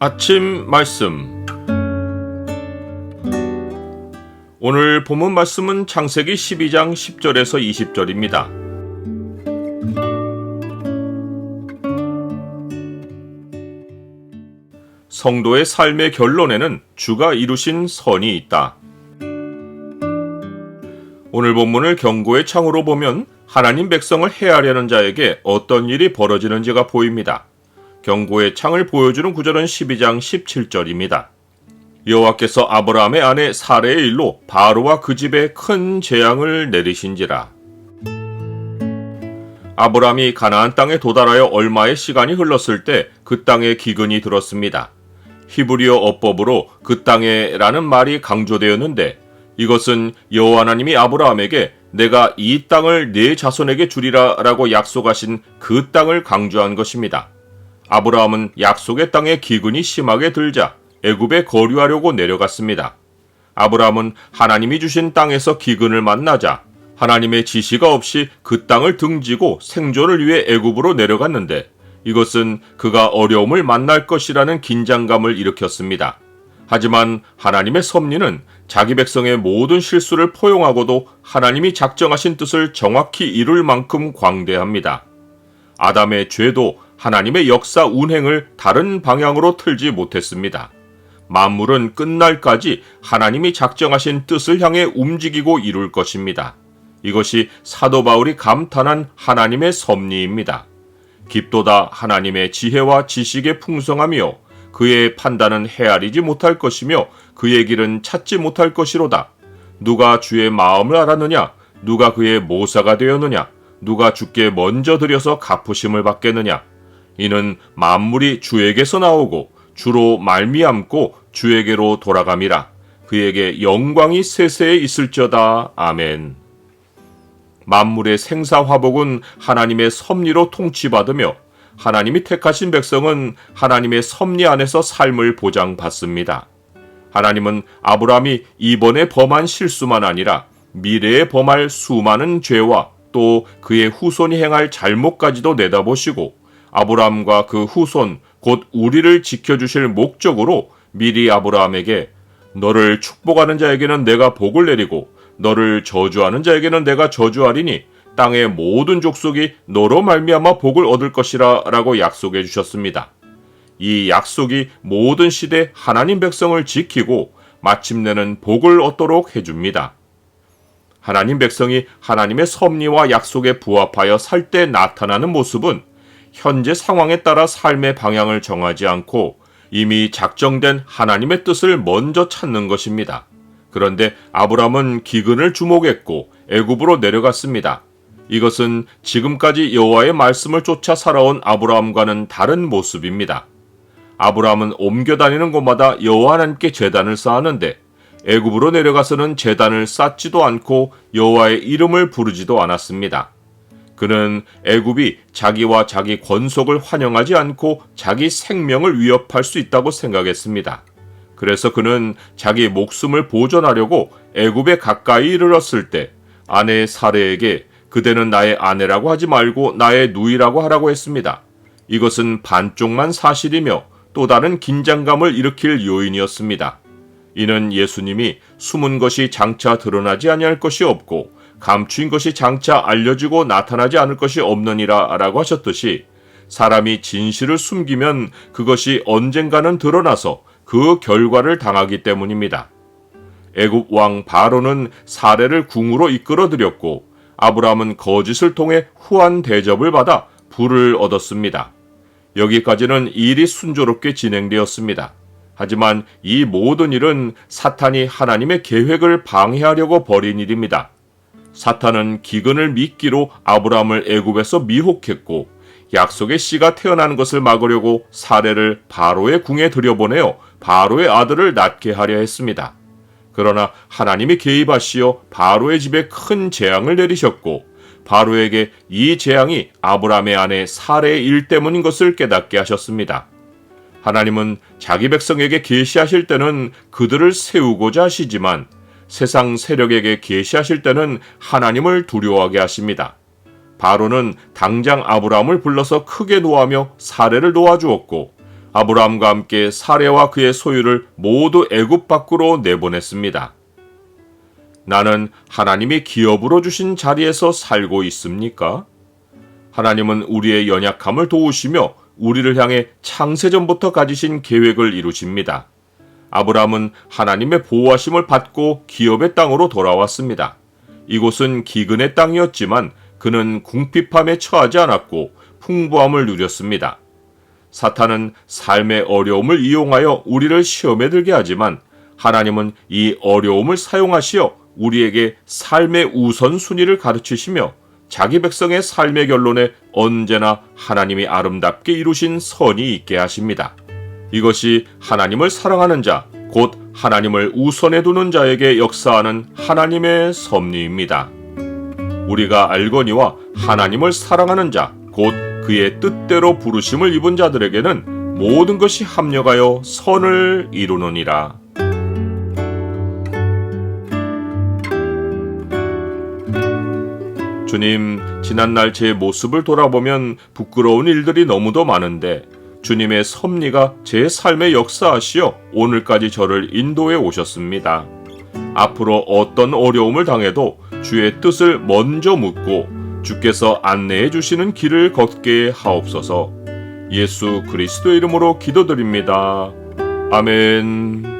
아침 말씀. 오늘 본문 말씀은 창세기 12장 10절에서 20절입니다. 성도의 삶의 결론에는 주가 이루신 선이 있다. 오늘 본문을 경고의 창으로 보면 하나님 백성을 해하려는 자에게 어떤 일이 벌어지는지가 보입니다. 경고의 창을 보여주는 구절은 12장 17절입니다. 여호와께서 아브라함의 아내 사레의 일로 바로와 그 집에 큰 재앙을 내리신지라. 아브라함이 가나안 땅에 도달하여 얼마의 시간이 흘렀을 때 그 땅에 기근이 들었습니다. 히브리어 어법으로 그 땅에라는 말이 강조되었는데 이것은 여호와 하나님이 아브라함에게 내가 이 땅을 네 자손에게 주리라 라고 약속하신 그 땅을 강조한 것입니다. 아브라함은 약속의 땅에 기근이 심하게 들자 애굽에 거류하려고 내려갔습니다. 아브라함은 하나님이 주신 땅에서 기근을 만나자 하나님의 지시가 없이 그 땅을 등지고 생존을 위해 애굽으로 내려갔는데 이것은 그가 어려움을 만날 것이라는 긴장감을 일으켰습니다. 하지만 하나님의 섭리는 자기 백성의 모든 실수를 포용하고도 하나님이 작정하신 뜻을 정확히 이룰 만큼 광대합니다. 아담의 죄도 하나님의 역사 운행을 다른 방향으로 틀지 못했습니다. 만물은 끝날까지 하나님이 작정하신 뜻을 향해 움직이고 이룰 것입니다. 이것이 사도 바울이 감탄한 하나님의 섭리입니다. 깊도다 하나님의 지혜와 지식의 풍성하며 그의 판단은 헤아리지 못할 것이며 그의 길은 찾지 못할 것이로다. 누가 주의 마음을 알았느냐? 누가 그의 모사가 되었느냐? 누가 주께 먼저 드려서 갚으심을 받겠느냐? 이는 만물이 주에게서 나오고 주로 말미암고 주에게로 돌아감이라. 그에게 영광이 세세에 있을지어다. 아멘. 만물의 생사화복은 하나님의 섭리로 통치받으며 하나님이 택하신 백성은 하나님의 섭리 안에서 삶을 보장받습니다. 하나님은 아브라함이 이번에 범한 실수만 아니라 미래에 범할 수많은 죄와 또 그의 후손이 행할 잘못까지도 내다보시고 아브라함과 그 후손 곧 우리를 지켜주실 목적으로 미리 아브라함에게 너를 축복하는 자에게는 내가 복을 내리고 너를 저주하는 자에게는 내가 저주하리니 땅의 모든 족속이 너로 말미암아 복을 얻을 것이라 라고 약속해 주셨습니다. 이 약속이 모든 시대 하나님 백성을 지키고 마침내는 복을 얻도록 해줍니다. 하나님 백성이 하나님의 섭리와 약속에 부합하여 살 때 나타나는 모습은 현재 상황에 따라 삶의 방향을 정하지 않고 이미 작정된 하나님의 뜻을 먼저 찾는 것입니다. 그런데 아브라함은 기근을 주목했고 애굽으로 내려갔습니다. 이것은 지금까지 여호와의 말씀을 쫓아 살아온 아브라함과는 다른 모습입니다. 아브라함은 옮겨 다니는 곳마다 여호와 하나님께 제단을 쌓았는데 애굽으로 내려가서는 제단을 쌓지도 않고 여호와의 이름을 부르지도 않았습니다. 그는 애굽이 자기와 자기 권속을 환영하지 않고 자기 생명을 위협할 수 있다고 생각했습니다. 그래서 그는 자기 목숨을 보존하려고 애굽에 가까이 이르렀을 때 아내 사레에게 그대는 나의 아내라고 하지 말고 나의 누이라고 하라고 했습니다. 이것은 반쪽만 사실이며 또 다른 긴장감을 일으킬 요인이었습니다. 이는 예수님이 숨은 것이 장차 드러나지 아니할 것이 없고 감추인 것이 장차 알려지고 나타나지 않을 것이 없느니라 라고 하셨듯이 사람이 진실을 숨기면 그것이 언젠가는 드러나서 그 결과를 당하기 때문입니다. 애굽 왕 바로는 사레를 궁으로 이끌어들였고 아브라함은 거짓을 통해 후한 대접을 받아 부를 얻었습니다. 여기까지는 일이 순조롭게 진행되었습니다. 하지만 이 모든 일은 사탄이 하나님의 계획을 방해하려고 벌인 일입니다. 사탄은 기근을 미끼로 아브라함을 애굽에서 미혹했고 약속의 씨가 태어나는 것을 막으려고 사레를 바로의 궁에 들여보내어 바로의 아들을 낳게 하려 했습니다. 그러나 하나님이 개입하시어 바로의 집에 큰 재앙을 내리셨고 바로에게 이 재앙이 아브라함의 아내 사레의 일 때문인 것을 깨닫게 하셨습니다. 하나님은 자기 백성에게 계시하실 때는 그들을 세우고자 하시지만 세상 세력에게 계시하실 때는 하나님을 두려워하게 하십니다. 바로는 당장 아브라함을 불러서 크게 노하며 사례를 놓아주었고 아브라함과 함께 사레와 그의 소유를 모두 애굽 밖으로 내보냈습니다. 나는 하나님이 기업으로 주신 자리에서 살고 있습니까? 하나님은 우리의 연약함을 도우시며 우리를 향해 창세전부터 가지신 계획을 이루십니다. 아브라함은 하나님의 보호하심을 받고 기업의 땅으로 돌아왔습니다. 이곳은 기근의 땅이었지만 그는 궁핍함에 처하지 않았고 풍부함을 누렸습니다. 사탄은 삶의 어려움을 이용하여 우리를 시험에 들게 하지만 하나님은 이 어려움을 사용하시어 우리에게 삶의 우선순위를 가르치시며 자기 백성의 삶의 결론에 언제나 하나님이 아름답게 이루신 선이 있게 하십니다. 이것이 하나님을 사랑하는 자, 곧 하나님을 우선에 두는 자에게 역사하는 하나님의 섭리입니다. 우리가 알거니와 하나님을 사랑하는 자, 곧 그의 뜻대로 부르심을 입은 자들에게는 모든 것이 합력하여 선을 이루느니라. 주님, 지난날 제 모습을 돌아보면 부끄러운 일들이 너무도 많은데 주님의 섭리가 제 삶에 역사하시어 오늘까지 저를 인도해 오셨습니다. 앞으로 어떤 어려움을 당해도 주의 뜻을 먼저 묻고 주께서 안내해 주시는 길을 걷게 하옵소서. 예수 그리스도의 이름으로 기도드립니다. 아멘.